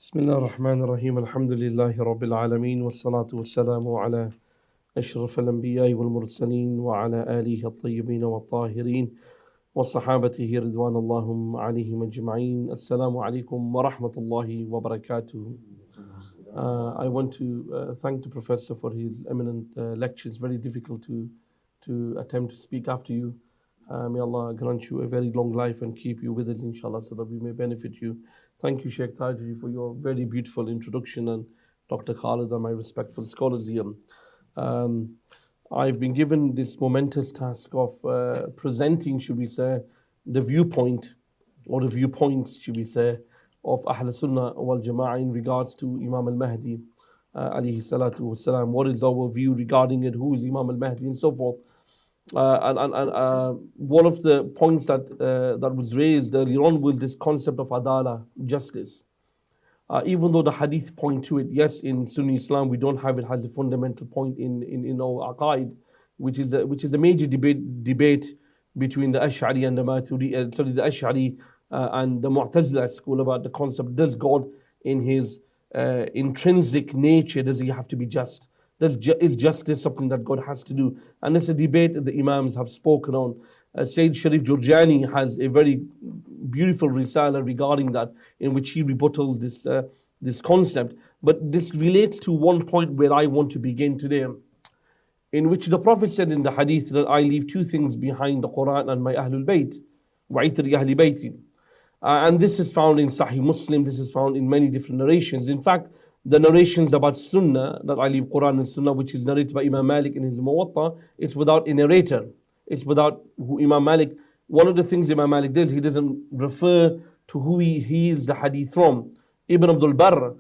بسم الله الرحمن الرحيم الحمد لله رب العالمين والصلاة والسلام على أشرف الأنبياء والمرسلين وعلى آله الطيبين والطاهرين وصحابته رضوان الله عليهم أجمعين. Assalamu alaikum wa rahmatullahi wa barakatuh. I want to thank the professor for his eminent lecture. It's very difficult to attempt to speak after you. May Allah grant you a very long life and keep you with us, inshallah, so that we may benefit you. Thank you, Shaykh Tajri, for your very beautiful introduction, and Dr. Khalid and my respectful scholars here. I've been given this momentous task of presenting, should we say, the viewpoint, or the viewpoints, should we say, of Ahl Sunnah wal Jama'ah in regards to Imam Al-Mahdi, alayhi salatu wasalam. What is our view regarding it? Who is Imam Al-Mahdi, and so forth. One of the points that was raised earlier on was this concept of adala, justice. Even though the hadith point to it, yes, in Sunni Islam we don't have it as a fundamental point in our aqaid, which is a major debate between the Ash'ari and the the Ash'ari and the Mu'tazila school about the concept: does God, in his intrinsic nature, does he have to be just? Is justice something that God has to do? And it's a debate that the Imams have spoken on. Sayyid Sharif Jurjani has a very beautiful risala regarding that, in which he rebuttals this concept. But this relates to one point where I want to begin today, in which the Prophet said in the hadith that I leave two things behind: the Quran and my Ahlul Bayt, وَعِتْرِ أَهْلِ بَيْتِ. And this is found in Sahih Muslim, this is found in many different narrations. In fact, the narrations about Sunnah, that I leave Quran and Sunnah, which is narrated by Imam Malik in his Muwatta, it's without a narrator. It's without who Imam Malik. One of the things Imam Malik does, he doesn't refer to who he hears the hadith from. Ibn Abdul Barr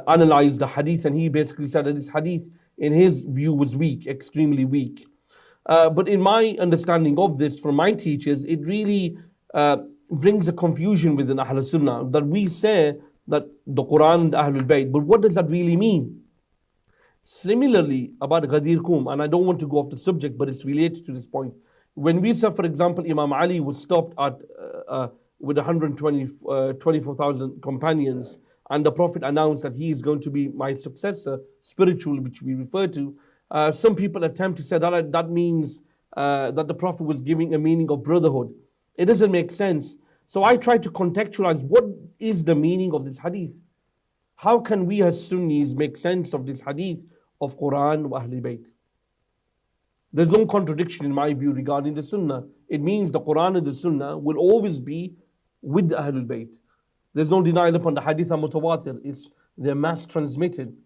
analyzed the hadith, and he basically said that this hadith, in his view, was weak, extremely weak. But in my understanding of this from my teachers, it really brings a confusion within Ahl Sunnah, that we say that the Quran and the Ahlul Bayt, but what does that really mean? Similarly, about Ghadir Kum, and I don't want to go off the subject, but it's related to this point. When we say, for example, Imam Ali was stopped at with 124,000 companions, and the Prophet announced that he is going to be my successor, spiritually, which we refer to, some people attempt to say that means that the Prophet was giving a meaning of brotherhood. It doesn't make sense. So I try to contextualize what is the meaning of this hadith. How can we as Sunnis make sense of this hadith of Quran wa Ahlul Bayt? There's no contradiction in my view regarding the Sunnah. It means the Quran and the Sunnah will always be with the Ahlul Bayt. There's no denial upon the hadith are mutawatir. They're mass transmitted.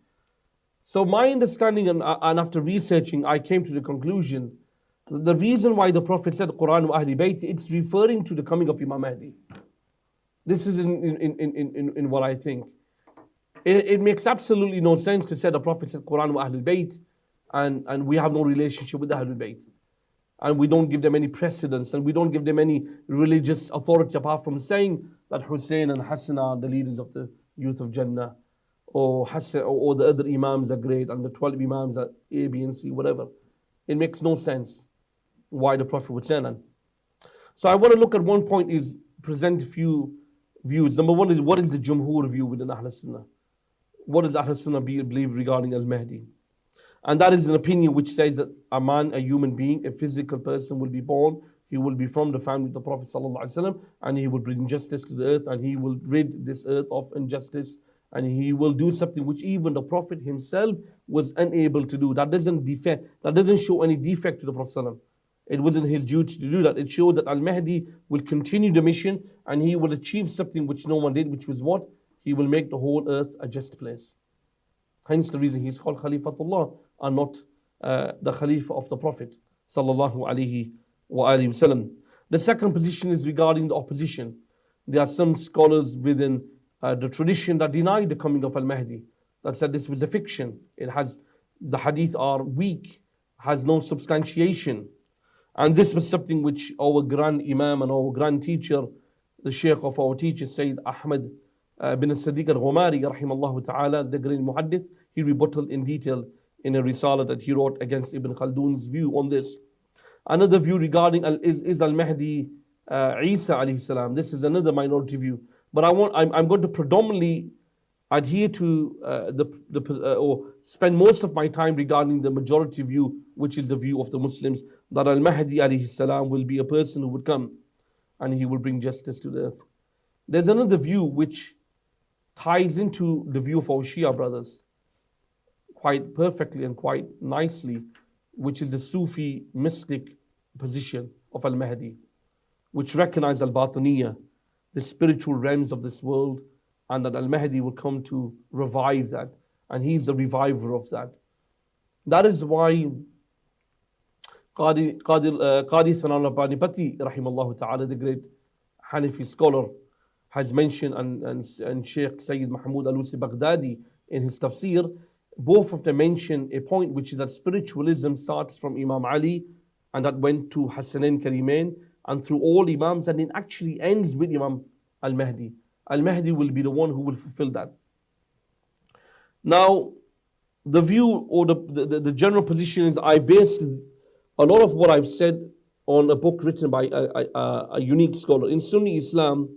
So my understanding, and after researching, I came to the conclusion, the reason why the Prophet said Quran wa Ahlul Bayt, it's referring to the coming of Imam Mahdi. This is in what I think. It makes absolutely no sense to say the Prophet said Quran wa Ahlul Bayt, and we have no relationship with the Ahlul Bayt. And we don't give them any precedence, and we don't give them any religious authority apart from saying that Hussein and Hassan are the leaders of the youth of Jannah, or Hassan, or the other Imams are great, and the 12 Imams are A, B, and C, whatever. It makes no sense why the Prophet would say that. So I want to look at one point, is present a few views. Number one is, what is the Jumhur view within Ahl Sunnah? What does Ahl Sunnah believe regarding Al-Mahdi? And that is an opinion which says that a man, a human being, a physical person will be born. He will be from the family of the Prophet ﷺ, and he will bring justice to the earth, and he will rid this earth of injustice, and he will do something which even the Prophet himself was unable to do. That doesn't show any defect to the Prophet ﷺ. It wasn't his duty to do that. It shows that Al-Mahdi will continue the mission, and he will achieve something which no one did, which was what? He will make the whole earth a just place. Hence the reason he's called Khalifatullah, and not the Khalifa of the Prophet sallallahu alaihi wasallam. The second position is regarding the opposition. There are some scholars within the tradition that deny the coming of Al-Mahdi, that said this was a fiction. The hadith are weak, has no substantiation. And this was something which our grand Imam and our grand teacher, the Shaykh of our teacher, Sayyid Ahmad bin Sadiq al-Ghumari, rahimallahu ta'ala, the great muhaddith, he rebutted in detail in a risala that he wrote against Ibn Khaldun's view on this. Another view regarding is Al-Mahdi Isa alayhi salam. This is another minority view. But I'm going to predominantly adhere to or spend most of my time regarding the majority view, which is the view of the Muslims, that Al-Mahdi alayhi salam will be a person who would come and he will bring justice to the earth. There's another view which ties into the view of our Shia brothers quite perfectly and quite nicely, which is the Sufi mystic position of Al-Mahdi, which recognize Al-Batiniya, the spiritual realms of this world, and that Al-Mahdi will come to revive that. And he's the reviver of that. That is why Qadi Thanan Banipati, rahimallahu ta'ala, the great Hanafi scholar, has mentioned, and Shaykh Sayyid Mahmud Al-Usi Baghdadi in his tafsir, both of them mention a point, which is that spiritualism starts from Imam Ali, and that went to Hassanain Karimain, and through all Imams, and it actually ends with Imam Al-Mahdi. Al-Mahdi will be the one who will fulfill that. Now, the view or the general position is, I based a lot of what I've said on a book written by a unique scholar. In Sunni Islam,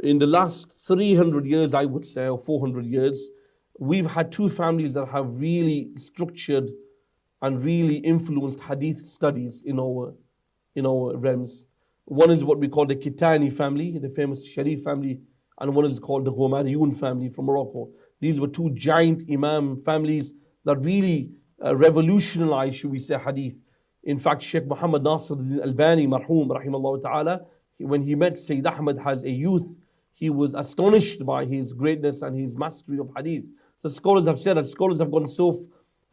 in the last 300 years, I would say, or 400 years, we've had two families that have really structured and really influenced hadith studies in our realms. One is what we call the Kitani family, the famous Sharif family, and one is called the Ghomariyun family from Morocco. These were two giant Imam families that really revolutionized, should we say, hadith. In fact, Shaykh Muhammad Nasir al-Albani, marhum, rahimallahu ta'ala, when he met Sayyid Ahmad as a youth, he was astonished by his greatness and his mastery of hadith. So scholars have said that scholars have gone so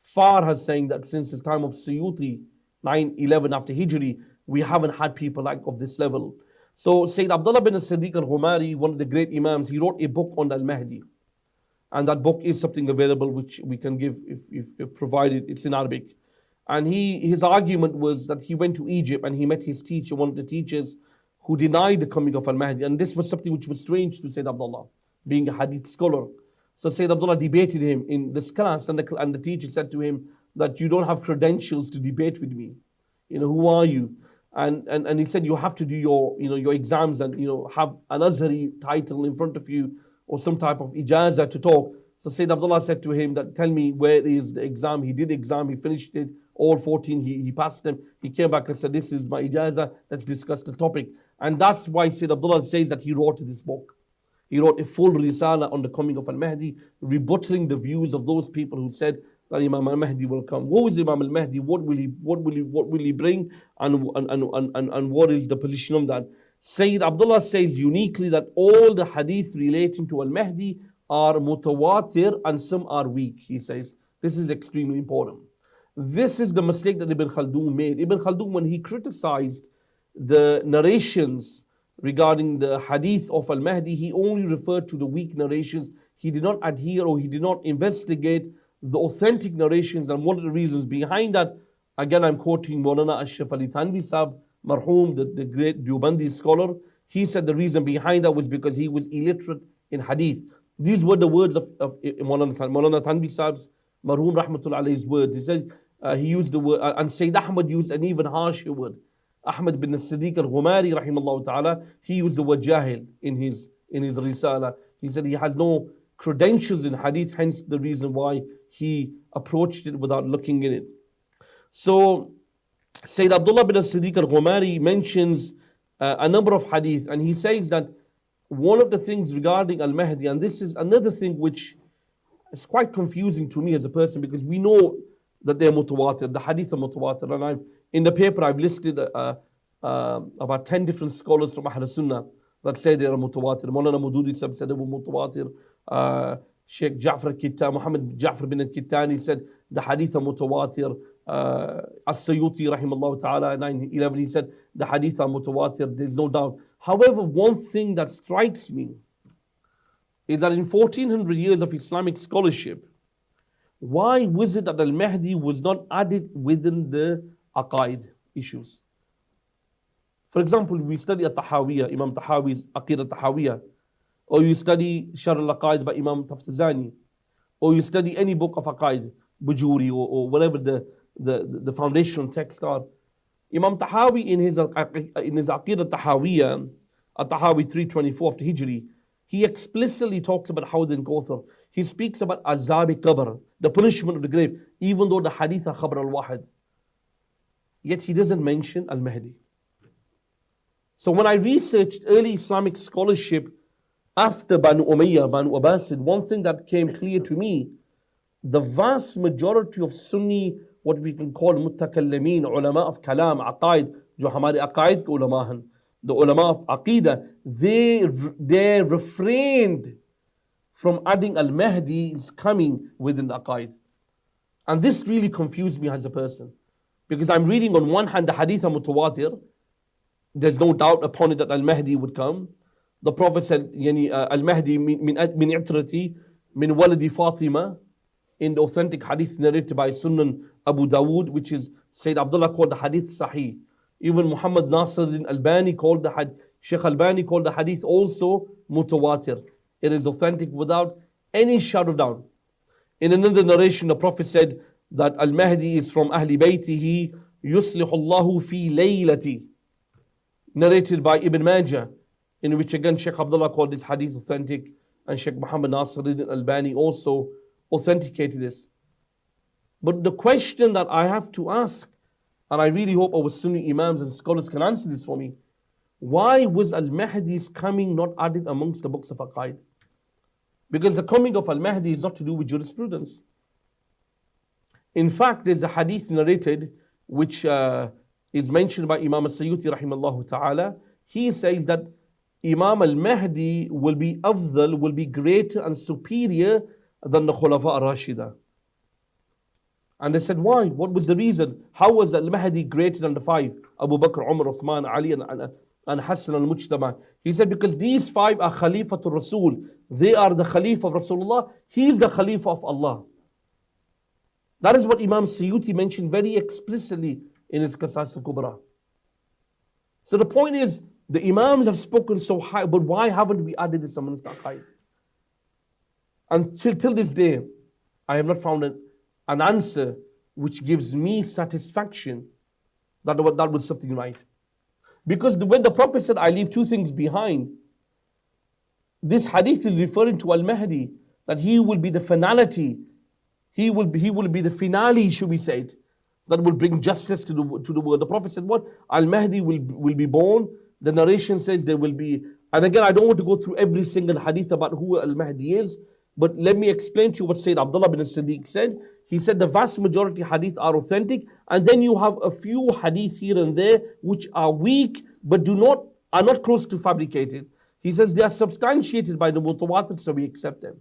far as saying that since the time of Suyuti, 911 after Hijri, we haven't had people like of this level. So Sayyid Abdullah bin Siddiq al-Ghumari, one of the great Imams, he wrote a book on Al-Mahdi. And that book is something available which we can give if provided, it's in Arabic. And his argument was that he went to Egypt and he met his teacher, one of the teachers, who denied the coming of Al-Mahdi. And this was something which was strange to Sayyid Abdullah, being a hadith scholar. So Sayyid Abdullah debated him in this class, and the teacher said to him that you don't have credentials to debate with me. Who are you? And he said you have to do your exams and have an Azhari title in front of you or some type of ijazah to talk. So Sayyid Abdullah said to him that, tell me where is the exam. He did exam, he finished it, all 14, he passed them. He came back and said, this is my ijazah, let's discuss the topic. And that's why Sayyid Abdullah says that he wrote this book. He wrote a full risala on the coming of Al-Mahdi, rebutting the views of those people who said that Imam Al-Mahdi will come. Who is Imam Al-Mahdi? What will he bring? And what is the position of that? Sayyid Abdullah says uniquely that all the hadith relating to Al-Mahdi are mutawatir and some are weak. He says this is extremely important. This is the mistake that Ibn Khaldun made. Ibn Khaldun, when he criticized the narrations regarding the hadith of Al-Mahdi, he only referred to the weak narrations. He did not adhere or he did not investigate the authentic narrations. And one of the reasons behind that, again I'm quoting Maulana Ashraf Ali Thanvi Sahib, marhum, the great Deobandi scholar. He said the reason behind that was because he was illiterate in hadith. These were the words of Maulana Thanvi Sahib's, marhum rahmatullah alayhi's words. He said, he used the word, and Sayyid Ahmad used an even harsher word. Ahmad bin Siddiq al-Ghumari, rahimahullah ta'ala, he used the word jahil in his risala. He said he has no credentials in hadith, hence the reason why he approached it without looking in it. So, Sayyid Abdullah bin Siddiq al-Ghumari mentions a number of hadith, and he says that one of the things regarding Al-Mahdi, and this is another thing which is quite confusing to me as a person, because we know that they're mutawatir, the hadith are mutawatir, and in the paper I've listed about 10 different scholars from Ahl Sunnah that say they are mutawatir. Maulana Mududi said they were mutawatir. Sheikh Ja'far Kittani, Muhammad Ja'far bin al-Kittani said the hadith are mutawatir. As-Sayyuti rahimahullah ta'ala, 911, he said the hadith are mutawatir, there's no doubt. However, one thing that strikes me is that in 1400 years of Islamic scholarship, why was it that Al-Mahdi was not added within the aqaid issues? For example, we study At-Tahawiyya, Imam Tahawi's Aqidah Tahawiyya, or you study Sharh al-Aqaid by Imam Taftazani, or you study any book of aqaid, Bujuri, or whatever the foundational texts are. Imam Tahawi in his Aqidah Tahawiyya, At-Tahawi 324 after Hijri, he explicitly talks about Hawd and Kawthar. He speaks about Azab Qabr, the punishment of the grave, even though the hadith are Khabar al-Wahid. Yet he doesn't mention Al-Mahdi. So when I researched early Islamic scholarship after Banu Umayyah, Banu Abbasid, one thing that came clear to me, the vast majority of Sunni, what we can call mutakallimin, ulama of kalam, aqaid, jo hamare aqaid ke ulama hain, the ulama of aqidah, they refrained from adding Al-Mahdi's coming within the aqaid. And this really confused me as a person. Because I'm reading on one hand the hadith mutawatir, there's no doubt upon it that Al-Mahdi would come. The Prophet said, Al-Mahdi min itrati min waladi Fatima, in the authentic hadith narrated by Sunan Abu Dawood, which is Sayyid Abdullah called the hadith sahih. Even Muhammad Nasiruddin Albani called the hadith, Shaykh Albani called the hadith also mutawatir. It is authentic without any shadow of doubt. In another narration, the Prophet said that Al-Mahdi is from Ahli Baytihi, Yuslihu Allahu fi laylati, narrated by Ibn Majah, in which again Shaykh Abdullah called this hadith authentic, and Shaykh Muhammad Nasiruddin Albani also authenticated this. But the question that I have to ask, and I really hope our Sunni Imams and scholars can answer this for me, why was Al-Mahdi's coming not added amongst the books of Aqaid? Because the coming of Al-Mahdi is not to do with jurisprudence. In fact, there's a hadith narrated which is mentioned by Imam As-Sayyuti rahimallahu ta'ala. He says that Imam Al-Mahdi will be afdal, will be greater and superior than the Khulafa al-Rashida. And they said, why? What was the reason? How was Al-Mahdi greater than the five? Abu Bakr, Umar, Uthman, Ali and Hassan al-Mujtama. He said, because these five are Khalifatul Rasul. They are the Khalifa of Rasulullah. He is the Khalifa of Allah. That is what Imam Sayyuti mentioned very explicitly in his Qasas al-Kubra. So the point is, the Imams have spoken so high, but why haven't we added this amongst the Aqaid? And till this day, I have not found an answer which gives me satisfaction that was something right. Because when the Prophet said, I leave two things behind, this hadith is referring to Al-Mahdi, that he will be the finality, he will be the finale, should we say it, that will bring justice to the world. The Prophet said, what? Al-Mahdi will be born. The narration says there will be, and again, I don't want to go through every single hadith about who Al-Mahdi is, but let me explain to you what Sayyid Abdullah bin Siddiq said. He said the vast majority hadith are authentic, and then you have a few hadith here and there which are weak, but are not close to fabricated. He says they are substantiated by the mutawatir, so we accept them.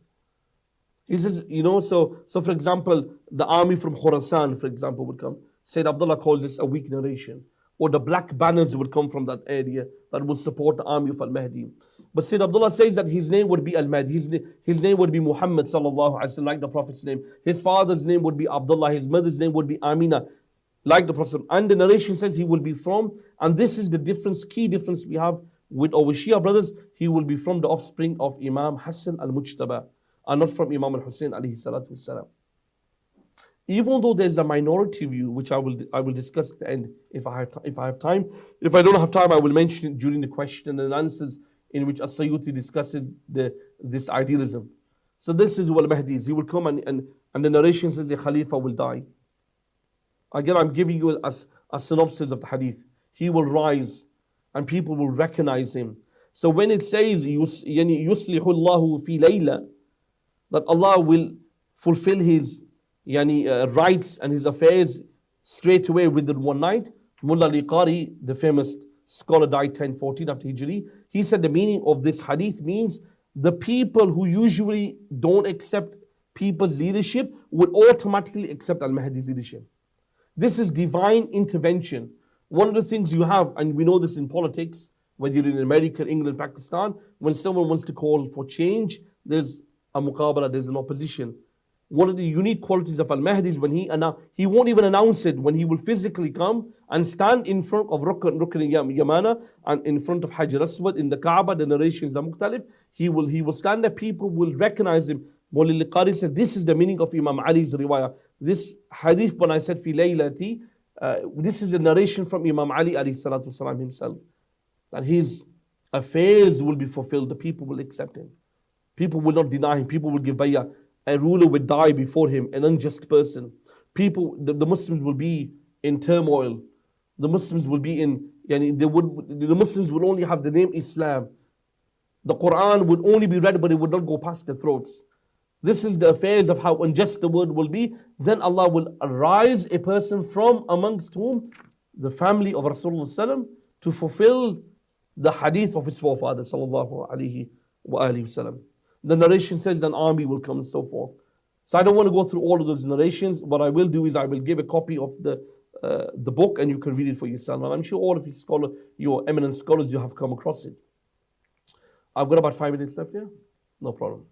He says, so for example, the army from Khurasan, for example, would come. Sayyid Abdullah calls this a weak narration. Or the black banners would come from that area that would support the army of Al-Mahdi. But Sayyid Abdullah says that his name would be Al-Mahdi. His name would be Muhammad sallallahu alaihi wasallam, like the Prophet's name. His father's name would be Abdullah. His mother's name would be Amina, like the Prophet. And the narration says he will be from, and this is the key difference we have with our Shia brothers, he will be from the offspring of Imam Hassan al-Mujtaba, and not from Imam al-Hussein alayhi salatu wassalam. Even though there's a minority view, which I will discuss at the end if I have time. If I don't have time, I will mention it during the question and answers, in which As-Sayyuti discusses this idealism. So this is who Al-Mahdi is. He will come and the narration says the Khalifa will die. Again, I'm giving you a synopsis of the hadith. He will rise and people will recognize him. So when it says يُصْلِحُ اللَّهُ فِي لَيْلَةٍ, that Allah will fulfill his rights and his affairs straight away within one night. Mullah Liqari, the famous scholar, died 1014 after Hijri. He said the meaning of this hadith means the people who usually don't accept people's leadership would automatically accept Al-Mahdi's leadership. This is divine intervention. One of the things you have, and we know this in politics, whether you're in America, England, Pakistan, when someone wants to call for change, there's a muqabala, there's an opposition. One of the unique qualities of Al-Mahdi is when he won't even announce it, when he will physically come and stand in front of Rukn Yamana and in front of Hajar Aswad in the Kaaba. The narrations are mukhtalif. He will stand there, people will recognize him. Mullah Liqari said, this is the meaning of Imam Ali's riwayah. This hadith, when I said fi laylati, this is a narration from Imam Ali alayhi salatu wasalam himself. That his affairs will be fulfilled, the people will accept him. People will not deny him. People will give bay'ah. A ruler will die before him, an unjust person. The Muslims will be in turmoil. The Muslims will be in, the Muslims will only have the name Islam. The Quran would only be read, but it would not go past their throats. This is the affairs of how unjust the world will be. Then Allah will arise a person from amongst whom? The family of Rasulullah to fulfill the hadith of his forefather sallallahu alaihi wasallam. The narration says an army will come and so forth. So I don't want to go through all of those narrations. What I will do is I will give a copy of the book and you can read it for yourself. And I'm sure all of your eminent scholars, you have come across it. I've got about 5 minutes left here. No problem.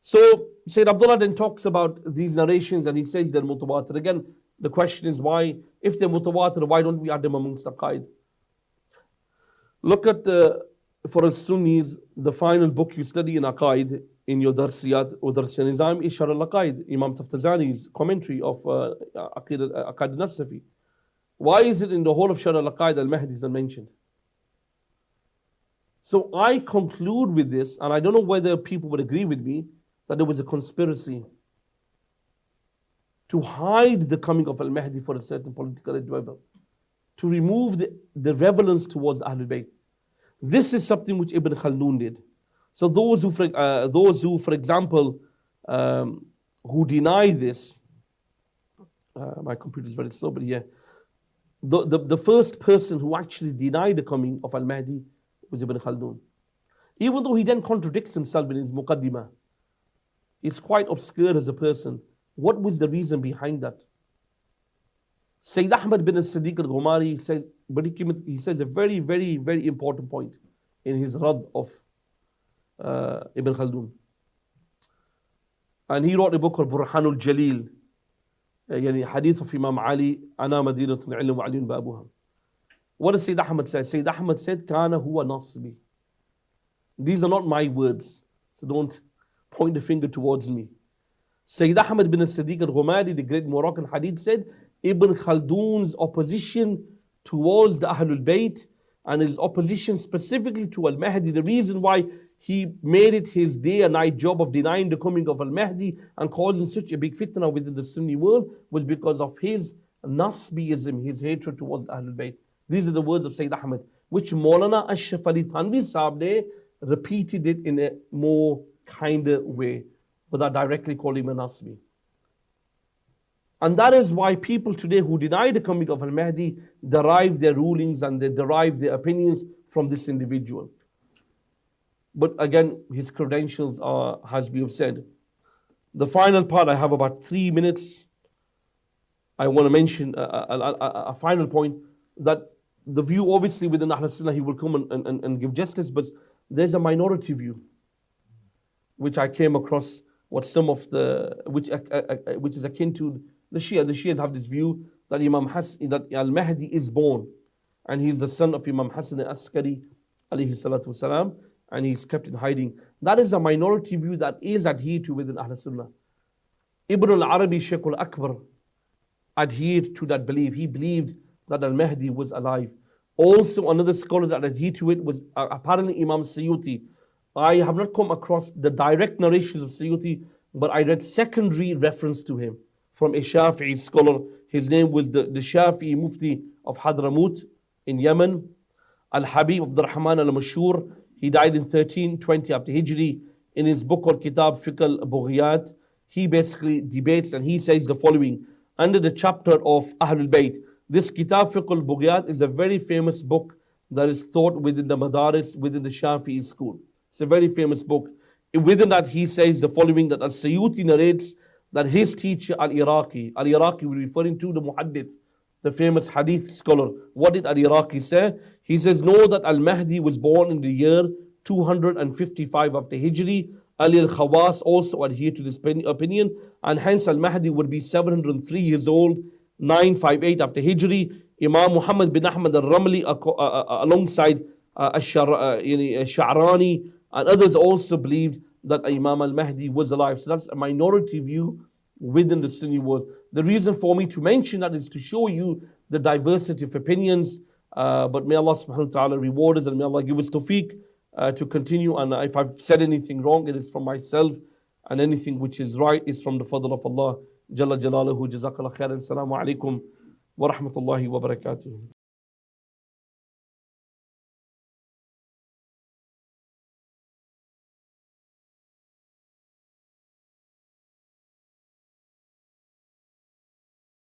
So Sayyid Abdullah then talks about these narrations and he says they're mutawatir. Again, the question is why, if they're mutawatir, why don't we add them amongst aqaid? Look at, for us Sunnis, the final book you study in aqaid, in your darsiyat or darsanizam is Sharh al-Aqaid, Imam Taftazani's commentary of Aqid al-Nasafi. Why is it in the whole of Sharh al-Aqaid Al-Mahdi is mentioned? So I conclude with this, and I don't know whether people would agree with me, that there was a conspiracy to hide the coming of Al-Mahdi for a certain political endeavor, to remove the relevance towards Ahlul Bayt. This is something which Ibn Khaldun did. So those who, for example, who deny this, my computer is very slow, but yeah, the first person who actually denied the coming of Al-Mahdi was Ibn Khaldun. Even though he then contradicts himself in his Muqaddimah, it's quite obscure as a person. What was the reason behind that? Sayyid Ahmad bin al-Siddiq al-Ghumari says, but he says a very, very, very important point in his Rad of Ibn Khaldun. And he wrote a book called Burhanul Jalil, Hadith of Imam Ali, Ana Madinatul Ilm wa Aliyun Babuha. What does Sayyid Ahmad say? Sayyid Ahmad said, Kana huwa nasbi. These are not my words, so don't point the finger towards me. Sayyid Ahmad bin al-Siddiq al-Ghumari, the great Moroccan Hadith, said, Ibn Khaldun's opposition towards the Ahlul Bayt and his opposition specifically to Al-Mahdi, the reason why he made it his day and night job of denying the coming of Al-Mahdi and causing such a big fitna within the Sunni world was because of his Nasbiism, his hatred towards the Ahlul Bayt. These are the words of Sayyid Ahmad, which Maulana Ashraf Ali Thanvi Sahib repeated it in a more kinder way, without directly calling him a Nasbi. And that is why people today who deny the coming of Al-Mahdi derive their rulings and they derive their opinions from this individual. But again, his credentials are, as we have said. The final part, I have about 3 minutes. I want to mention a final point, that the view obviously within Ahl Sunnah, he will come and give justice, but there's a minority view, which I came across, which is akin to the Shia. The Shias have this view that that Al-Mahdi is born, and he's the son of Imam Hassan al-Askari, alayhi salatu wasalam, and he's kept in hiding. That is a minority view that is adhered to within Ahl Sunnah. Ibn al-Arabi, Shaykh al-Akbar, adhered to that belief. He believed that Al-Mahdi was alive. Also, another scholar that adhered to it was apparently Imam Suyuti. I have not come across the direct narrations of Suyuti, but I read secondary reference to him from a Shafi'i scholar. His name was the Shafi'i Mufti of Hadramut in Yemen, Al-Habib Abd al-Rahman al-Mashur. He died in 1320 after Hijri. In his book called Kitab Fiqh al-Bughiyat, he basically debates and he says the following, under the chapter of Ahlul Bayt. This Kitab Fiqh al-Bughiyat is a very famous book that is taught within the Madaris, within the Shafi'i school. It's a very famous book. Within that, he says the following, that Al-Suyuti narrates that his teacher Al-Iraqi we're referring to the Muhaddith, the famous Hadith scholar. What did Al-Iraqi say? He says, know that Al-Mahdi was born in the year 255 after Hijri. Ali al-Khawas also adhered to this opinion, and hence Al-Mahdi would be 703 years old, 958 after Hijri. Imam Muhammad bin Ahmad al-Ramli alongside Sha'rani and others also believed that Imam al-Mahdi was alive. So that's a minority view within the Sunni world. The reason for me to mention that is to show you the diversity of opinions. But may Allah subhanahu wa ta'ala reward us, and may Allah give us tawfiq to continue. And if I've said anything wrong, it is from myself, and anything which is right is from the fadl of Allah. Jalla Jalaluhu. Jazakallah khairan. Assalamu alaikum wa rahmatullahi wa barakatuh.